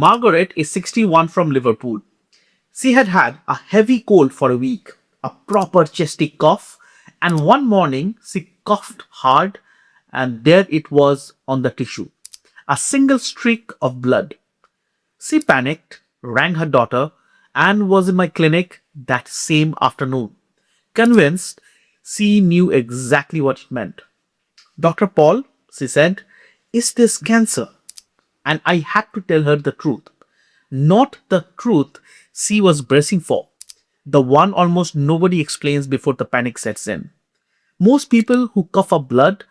Margaret is 61 from Liverpool. She had had a heavy cold for a week, a proper chesty cough, and one morning she coughed hard and there it was on the tissue. A single streak of blood. She panicked, rang her daughter, and was in my clinic that same afternoon. Convinced, she knew exactly what it meant. Dr. Paul, she said, is this cancer? And I had to tell her the truth. Not the truth she was bracing for, the one almost nobody explains before the panic sets in. Most people who cough up blood,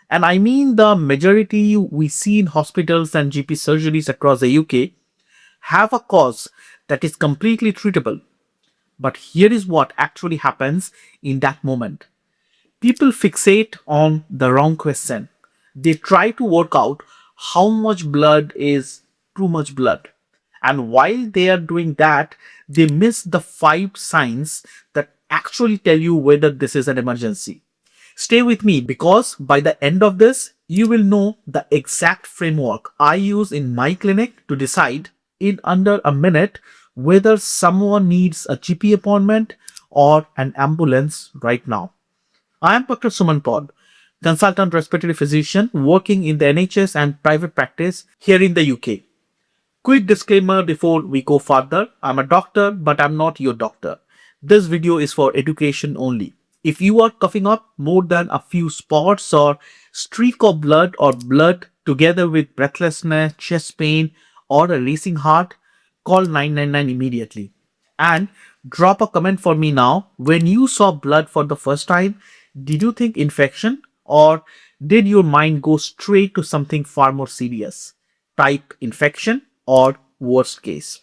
and I mean the majority we see in hospitals and GP surgeries across the UK, have a cause that is completely treatable. But here is what actually happens in that moment. People fixate on the wrong question. They try to work out how much blood is too much blood. And while they are doing that, they miss the five signs that actually tell you whether this is an emergency. Stay with me because by the end of this, you will know the exact framework I use in my clinic to decide in under a minute whether someone needs a GP appointment or an ambulance right now. I am Dr. Suman Paul, consultant respiratory physician working in the NHS and private practice here in the UK. Quick disclaimer before we go further. I'm a doctor, but I'm not your doctor. This video is for education only. If you are coughing up more than a few spots or streak of blood or blood together with breathlessness, chest pain, or a racing heart, call 999 immediately. And drop a comment for me now. When you saw blood for the first time, did you think infection or did your mind go straight to something far more serious? Type infection or worst case.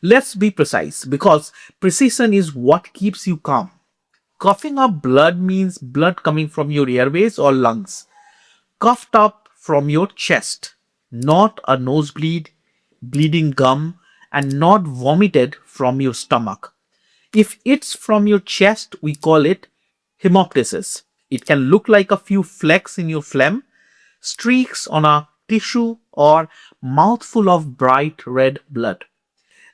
Let's be precise because precision is what keeps you calm. Coughing up blood means blood coming from your airways or lungs. Coughed up from your chest, not a nosebleed, bleeding gum, and not vomited from your stomach. If it's from your chest, we call it haemoptysis. It can look like a few flecks in your phlegm, streaks on a tissue, or mouthful of bright red blood.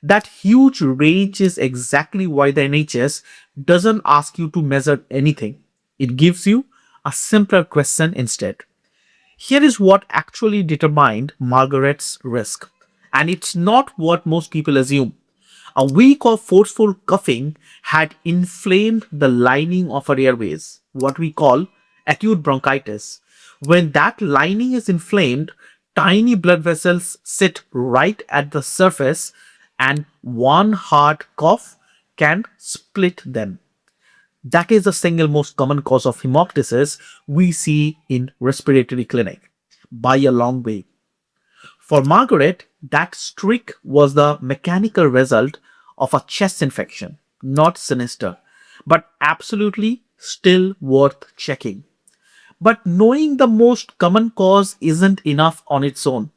That huge range is exactly why the NHS doesn't ask you to measure anything. It gives you a simpler question instead. Here is what actually determined Margaret's risk. And it's not what most people assume. A week of forceful coughing had inflamed the lining of her airways, what we call acute bronchitis. When that lining is inflamed, tiny blood vessels sit right at the surface and one hard cough can split them. That is the single most common cause of haemoptysis we see in respiratory clinic by a long way. For Margaret, that streak was the mechanical result of a chest infection, not sinister, but absolutely still worth checking. But knowing the most common cause isn't enough on its own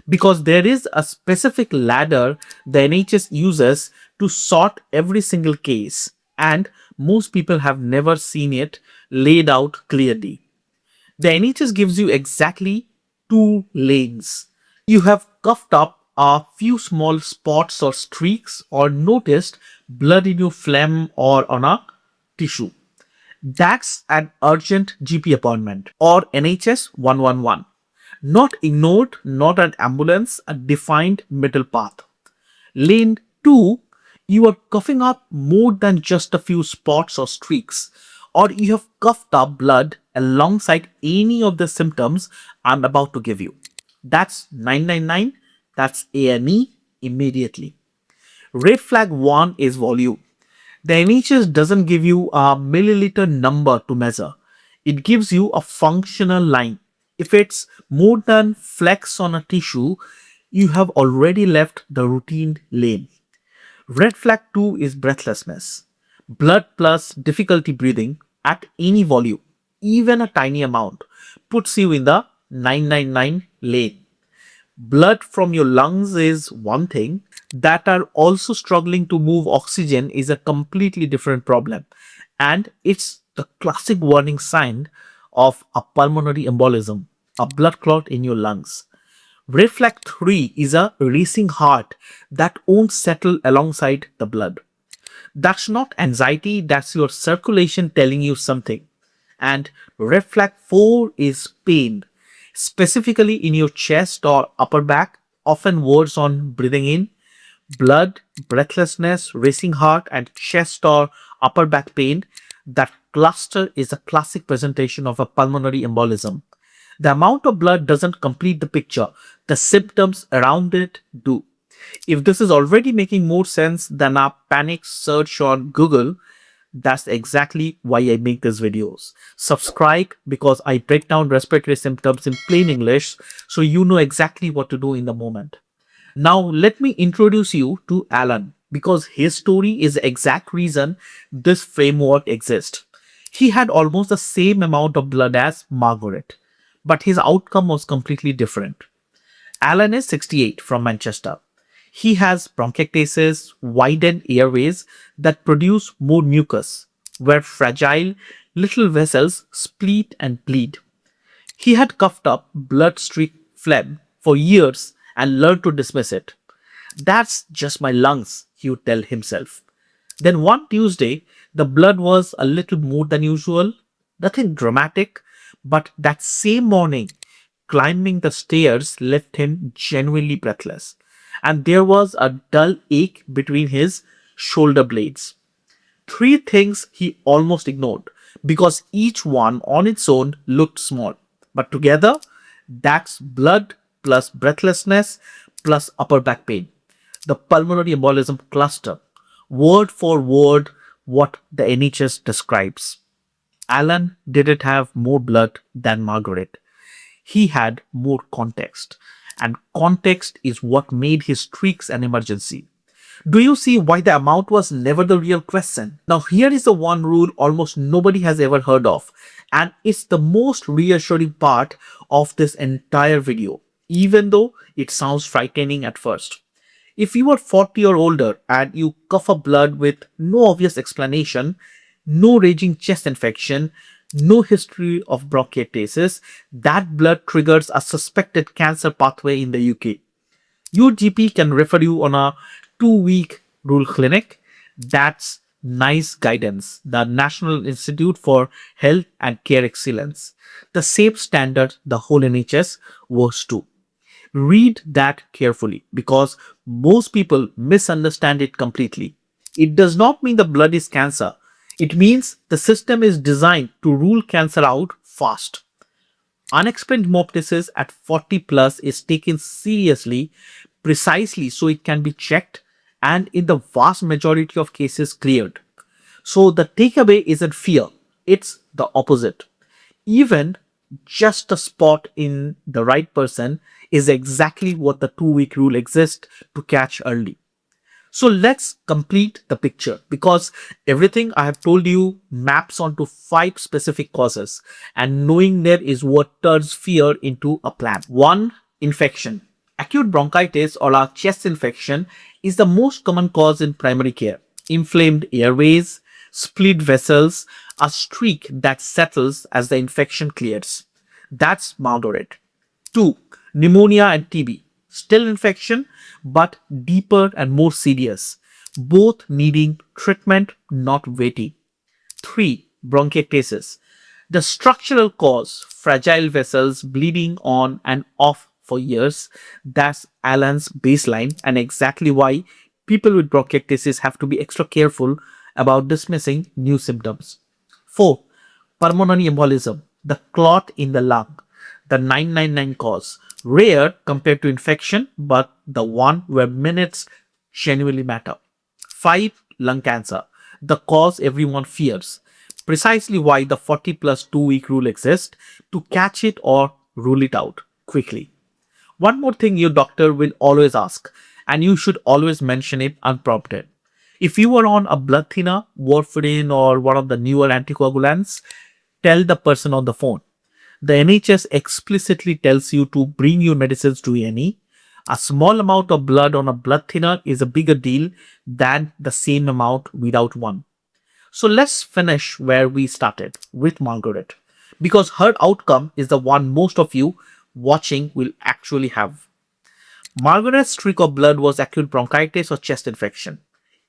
because there is a specific ladder the NHS uses to sort every single case, and most people have never seen it laid out clearly. The NHS gives you exactly two lanes. You have coughed up a few small spots or streaks or noticed blood in your phlegm or on a tissue. That's an urgent GP appointment or NHS 111. Not ignored, not an ambulance, a defined middle path. Lane 2, you are coughing up more than just a few spots or streaks, or you have coughed up blood alongside any of the symptoms I'm about to give you. That's 999, that's A&E immediately. Red flag 1 is volume. The NHS doesn't give you a milliliter number to measure. It gives you a functional line. If it's more than flecks on a tissue, you have already left the routine lane. Red flag 2 is breathlessness. Blood plus difficulty breathing at any volume, even a tiny amount, puts you in the 999 lane. Blood from your lungs is one thing, that are also struggling to move oxygen is a completely different problem. And it's the classic warning sign of a pulmonary embolism, a blood clot in your lungs. Reflex 3 is a racing heart that won't settle alongside the blood. That's not anxiety, that's your circulation telling you something. And reflex 4 is pain, specifically in your chest or upper back, often words on breathing in, blood, breathlessness, racing heart, and chest or upper back pain. That cluster is a classic presentation of a pulmonary embolism. The amount of blood doesn't complete the picture, the symptoms around it do. If this is already making more sense than a panic search on Google, that's exactly why I make these videos. Subscribe because I break down respiratory symptoms in plain English so you know exactly what to do in the moment. Now, let me introduce you to Alan because his story is the exact reason this framework exists. He had almost the same amount of blood as Margaret, but his outcome was completely different. Alan is 68 from Manchester. He has bronchiectasis, widened airways that produce more mucus, where fragile little vessels split and bleed. He had coughed up blood-streaked phlegm for years and learned to dismiss it. That's just my lungs, he would tell himself. Then one Tuesday, the blood was a little more than usual, nothing dramatic, but that same morning, climbing the stairs left him genuinely breathless, and there was a dull ache between his shoulder blades. Three things he almost ignored because each one on its own looked small. But together, that's blood plus breathlessness plus upper back pain. The pulmonary embolism cluster. Word for word, what the NHS describes. Alan didn't have more blood than Margaret. He had more context. And context is what made his streaks an emergency. Do you see why the amount was never the real question? Now, here is the one rule almost nobody has ever heard of, and it's the most reassuring part of this entire video, even though it sounds frightening at first. If you are 40 or older and you cough up blood with no obvious explanation, no raging chest infection, no history of bronchiectasis, that blood triggers a suspected cancer pathway in the UK. Your GP can refer you on a 2-week rule clinic. That's nice guidance. The National Institute for Health and Care Excellence. The same standard the whole NHS works to. Read that carefully because most people misunderstand it completely. It does not mean the blood is cancer. It means the system is designed to rule cancer out fast. Unexplained haemoptysis at 40 plus is taken seriously precisely so it can be checked and in the vast majority of cases cleared. So the takeaway isn't fear, it's the opposite. Even just a spot in the right person is exactly what the 2-week rule exists to catch early. So let's complete the picture because everything I have told you maps onto 5 specific causes and knowing there is what turns fear into a plan. 1. Infection. Acute bronchitis or a chest infection is the most common cause in primary care. Inflamed airways, split vessels, a streak that settles as the infection clears. That's Margaret. 2. Pneumonia and TB. Still infection, but deeper and more serious. Both needing treatment, not waiting. 3. Bronchiectasis. The structural cause, fragile vessels bleeding on and off for years. That's Alan's baseline and exactly why people with bronchiectasis have to be extra careful about dismissing new symptoms. 4. Pulmonary embolism, the clot in the lung, the 999 cause. Rare compared to infection, but the one where minutes genuinely matter. 5. Lung cancer, the cause everyone fears. Precisely why the 40 plus 2-week rule exists to catch it or rule it out quickly. One more thing your doctor will always ask, and you should always mention it unprompted. If you are on a blood thinner, warfarin, or one of the newer anticoagulants, tell the person on the phone. The NHS explicitly tells you to bring your medicines to A&E. A small amount of blood on a blood thinner is a bigger deal than the same amount without one. So let's finish where we started with Margaret, because her outcome is the one most of you watching will actually have. Margaret's streak of blood was acute bronchitis or chest infection,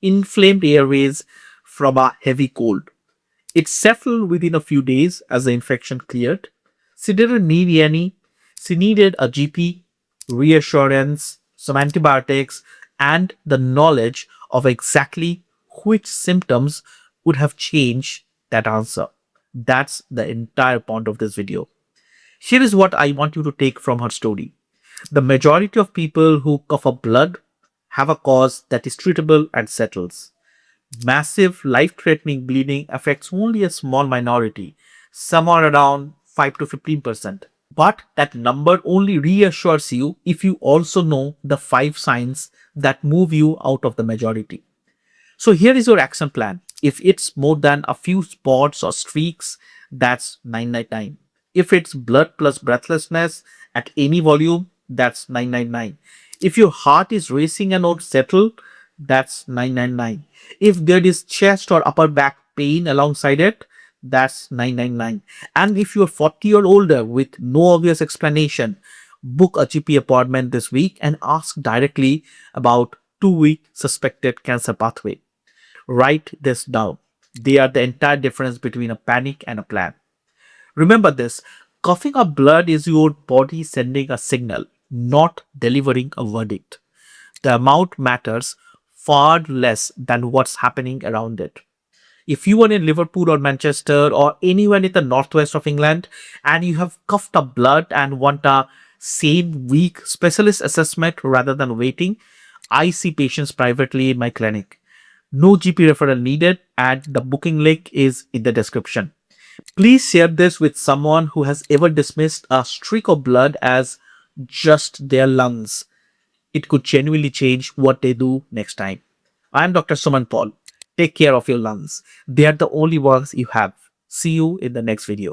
inflamed airways from a heavy cold. It settled within a few days as the infection cleared. She didn't need any. She needed a GP, reassurance, some antibiotics, and the knowledge of exactly which symptoms would have changed that answer. That's the entire point of this video. Here is what I want you to take from her story. The majority of people who cough up blood have a cause that is treatable and settles. Massive life-threatening bleeding affects only a small minority, somewhere around 5 to 15%. But that number only reassures you if you also know the 5 signs that move you out of the majority. So here is your action plan. If it's more than a few spots or streaks, that's 999. If it's blood plus breathlessness at any volume, that's 999. If your heart is racing and won't settle, that's 999. If there is chest or upper back pain alongside it, that's 999. And if you're 40 or older with no obvious explanation, book a GP appointment this week and ask directly about 2-week suspected cancer pathway. Write this down. They are the entire difference between a panic and a plan. Remember this, coughing up blood is your body sending a signal, not delivering a verdict. The amount matters far less than what's happening around it. If you are in Liverpool or Manchester or anywhere in the northwest of England and you have coughed up blood and want a same week specialist assessment rather than waiting, I see patients privately in my clinic. No GP referral needed and the booking link is in the description. Please share this with someone who has ever dismissed a streak of blood as just their lungs. It could genuinely change what they do next time. I am Dr. Suman Paul. Take care of your lungs. They are the only ones you have. See you in the next video.